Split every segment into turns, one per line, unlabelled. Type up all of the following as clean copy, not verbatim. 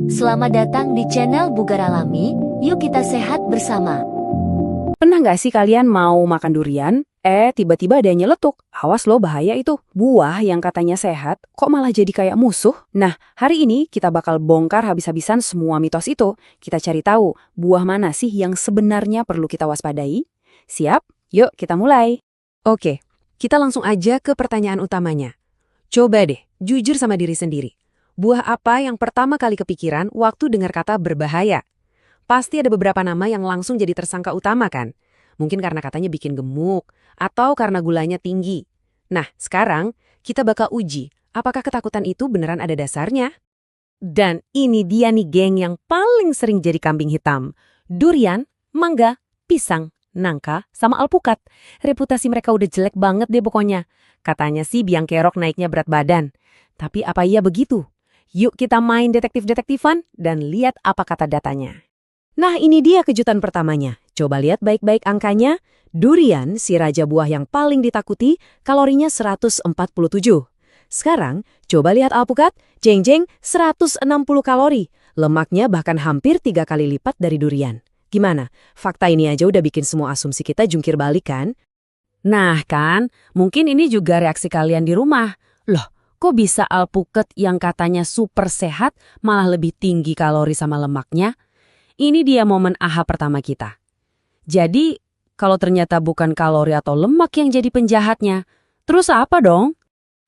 Selamat datang di channel Bugar Alami, yuk kita sehat bersama.
Pernah nggak sih kalian mau makan durian? Tiba-tiba ada yang nyeletuk. Awas loh, bahaya itu. Buah yang katanya sehat, kok malah jadi kayak musuh? Nah, hari ini kita bakal bongkar habis-habisan semua mitos itu. Kita cari tahu, buah mana sih yang sebenarnya perlu kita waspadai? Siap? Yuk kita mulai.
Oke, kita langsung aja ke pertanyaan utamanya. Coba deh, jujur sama diri sendiri. Buah apa yang pertama kali kepikiran waktu dengar kata berbahaya? Pasti ada beberapa nama yang langsung jadi tersangka utama kan? Mungkin karena katanya bikin gemuk, atau karena gulanya tinggi. Nah, sekarang kita bakal uji, apakah ketakutan itu beneran ada dasarnya? Dan ini dia nih geng yang paling sering jadi kambing hitam. Durian, mangga, pisang, nangka, sama alpukat. Reputasi mereka udah jelek banget deh pokoknya. Katanya sih biang kerok naiknya berat badan. Tapi apa iya begitu? Yuk kita main detektif-detektifan dan lihat apa kata datanya. Nah ini dia kejutan pertamanya. Coba lihat baik-baik angkanya. Durian, si raja buah yang paling ditakuti, kalorinya 147. Sekarang, coba lihat alpukat, jeng-jeng 160 kalori. Lemaknya bahkan hampir 3 kali lipat dari durian. Gimana? Fakta ini aja udah bikin semua asumsi kita jungkir balik kan?
Nah kan, mungkin ini juga reaksi kalian di rumah. Loh, kok bisa alpukat yang katanya super sehat malah lebih tinggi kalori sama lemaknya? Ini dia momen aha pertama kita. Jadi, kalau ternyata bukan kalori atau lemak yang jadi penjahatnya, terus apa dong?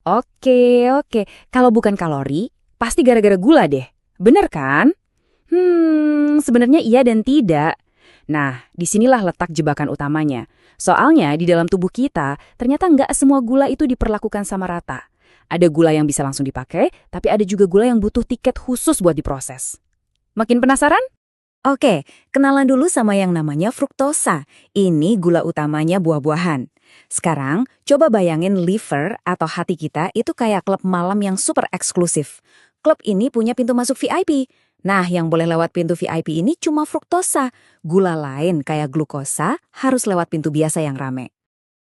Oke. Kalau bukan kalori, pasti gara-gara gula deh. Bener kan? Sebenarnya iya dan tidak. Nah, disinilah letak jebakan utamanya. Soalnya di dalam tubuh kita, ternyata nggak semua gula itu diperlakukan sama rata. Ada gula yang bisa langsung dipakai, tapi ada juga gula yang butuh tiket khusus buat diproses. Makin penasaran?
Oke, kenalan dulu sama yang namanya fruktosa. Ini gula utamanya buah-buahan. Sekarang, coba bayangin liver atau hati kita itu kayak klub malam yang super eksklusif. Klub ini punya pintu masuk VIP. Nah, yang boleh lewat pintu VIP ini cuma fruktosa. Gula lain kayak glukosa harus lewat pintu biasa yang rame.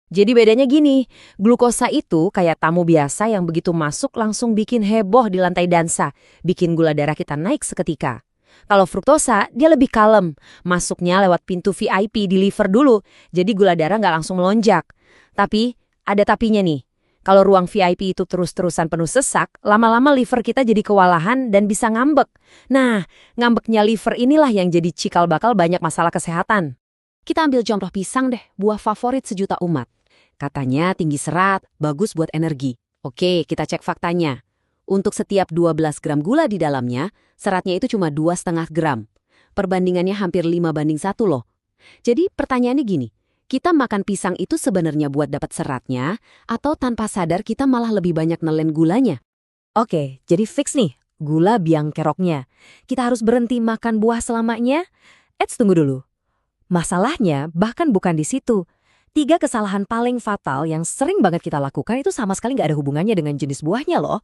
Jadi bedanya gini, glukosa itu kayak tamu biasa yang begitu masuk langsung bikin heboh di lantai dansa, bikin gula darah kita naik seketika. Kalau fruktosa, dia lebih kalem, masuknya lewat pintu VIP di liver dulu, jadi gula darah nggak langsung melonjak. Tapi, ada tapinya nih. Kalau ruang VIP itu terus-terusan penuh sesak, lama-lama liver kita jadi kewalahan dan bisa ngambek. Nah, ngambeknya liver inilah yang jadi cikal bakal banyak masalah kesehatan. Kita ambil contoh pisang deh, buah favorit sejuta umat. Katanya tinggi serat, bagus buat energi. Oke, kita cek faktanya. Untuk setiap 12 gram gula di dalamnya, seratnya itu cuma 2,5 gram. Perbandingannya hampir 5:1 loh. Jadi pertanyaannya gini, kita makan pisang itu sebenarnya buat dapat seratnya, atau tanpa sadar kita malah lebih banyak nelen gulanya? Oke, jadi fix nih, gula biang keroknya. Kita harus berhenti makan buah selamanya? Tunggu dulu. Masalahnya bahkan bukan di situ. 3 kesalahan paling fatal yang sering banget kita lakukan itu sama sekali nggak ada hubungannya dengan jenis buahnya loh.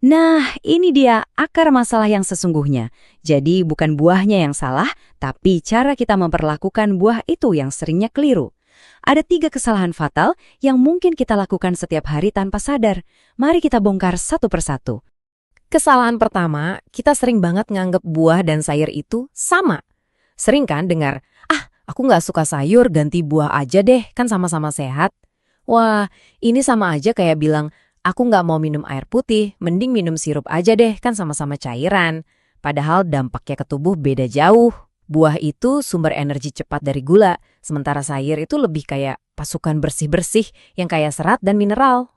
Nah, ini dia akar masalah yang sesungguhnya. Jadi bukan buahnya yang salah, tapi cara kita memperlakukan buah itu yang seringnya keliru. Ada 3 kesalahan fatal yang mungkin kita lakukan setiap hari tanpa sadar. Mari kita bongkar satu persatu.
Kesalahan pertama, kita sering banget nganggep buah dan sayur itu sama. Sering kan dengar, aku nggak suka sayur, ganti buah aja deh, kan sama-sama sehat. Wah, ini sama aja kayak bilang, aku nggak mau minum air putih, mending minum sirup aja deh, kan sama-sama cairan. Padahal dampaknya ke tubuh beda jauh. Buah itu sumber energi cepat dari gula, sementara sayur itu lebih kayak pasukan bersih-bersih yang kaya serat dan mineral.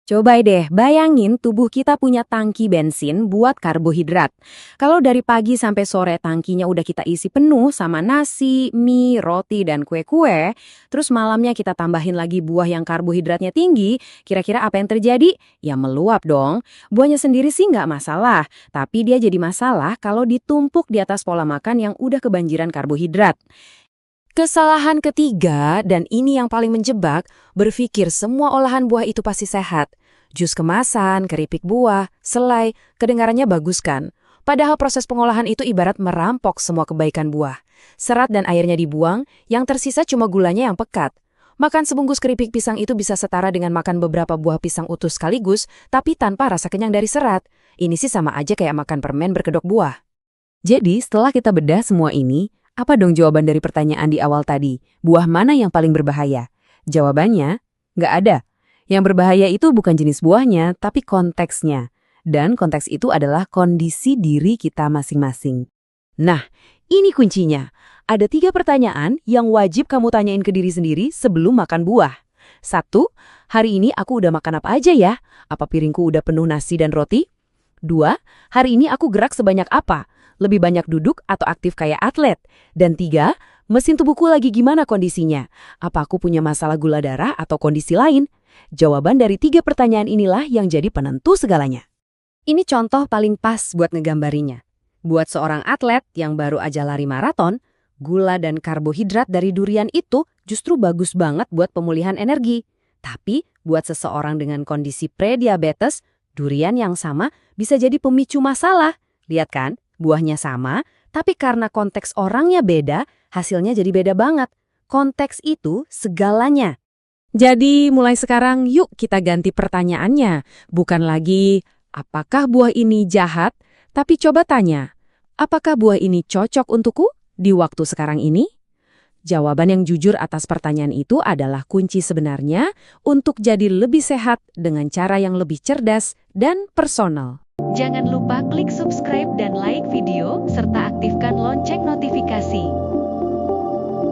Coba deh, bayangin tubuh kita punya tangki bensin buat karbohidrat. Kalau dari pagi sampai sore tangkinya udah kita isi penuh sama nasi, mie, roti, dan kue-kue, terus malamnya kita tambahin lagi buah yang karbohidratnya tinggi, kira-kira apa yang terjadi? Ya meluap dong. Buahnya sendiri sih nggak masalah, tapi dia jadi masalah kalau ditumpuk di atas pola makan yang udah kebanjiran karbohidrat.
Kesalahan ketiga, dan ini yang paling menjebak, berpikir semua olahan buah itu pasti sehat. Jus kemasan, keripik buah, selai, kedengarannya bagus kan? Padahal proses pengolahan itu ibarat merampok semua kebaikan buah. Serat dan airnya dibuang, yang tersisa cuma gulanya yang pekat. Makan sebungkus keripik pisang itu bisa setara dengan makan beberapa buah pisang utuh sekaligus, tapi tanpa rasa kenyang dari serat. Ini sih sama aja kayak makan permen berkedok buah.
Jadi setelah kita bedah semua ini, apa dong jawaban dari pertanyaan di awal tadi? Buah mana yang paling berbahaya? Jawabannya, nggak ada. Yang berbahaya itu bukan jenis buahnya, tapi konteksnya. Dan konteks itu adalah kondisi diri kita masing-masing. Nah, ini kuncinya. Ada 3 pertanyaan yang wajib kamu tanyain ke diri sendiri sebelum makan buah. 1. Hari ini aku udah makan apa aja ya? Apa piringku udah penuh nasi dan roti? 2. Hari ini aku gerak sebanyak apa? Lebih banyak duduk atau aktif kayak atlet? Dan 3. Mesin tubuhku lagi gimana kondisinya? Apa aku punya masalah gula darah atau kondisi lain? Jawaban dari 3 pertanyaan inilah yang jadi penentu segalanya.
Ini contoh paling pas buat ngegambarinya. Buat seorang atlet yang baru aja lari maraton, gula dan karbohidrat dari durian itu justru bagus banget buat pemulihan energi. Tapi buat seseorang dengan kondisi prediabetes, durian yang sama bisa jadi pemicu masalah. Lihat kan, buahnya sama, tapi karena konteks orangnya beda, hasilnya jadi beda banget. Konteks itu segalanya.
Jadi mulai sekarang yuk kita ganti pertanyaannya. Bukan lagi, apakah buah ini jahat? Tapi coba tanya, apakah buah ini cocok untukku di waktu sekarang ini? Jawaban yang jujur atas pertanyaan itu adalah kunci sebenarnya untuk jadi lebih sehat dengan cara yang lebih cerdas dan personal.
Jangan lupa klik subscribe dan like video, serta aktifkan lonceng notifikasi.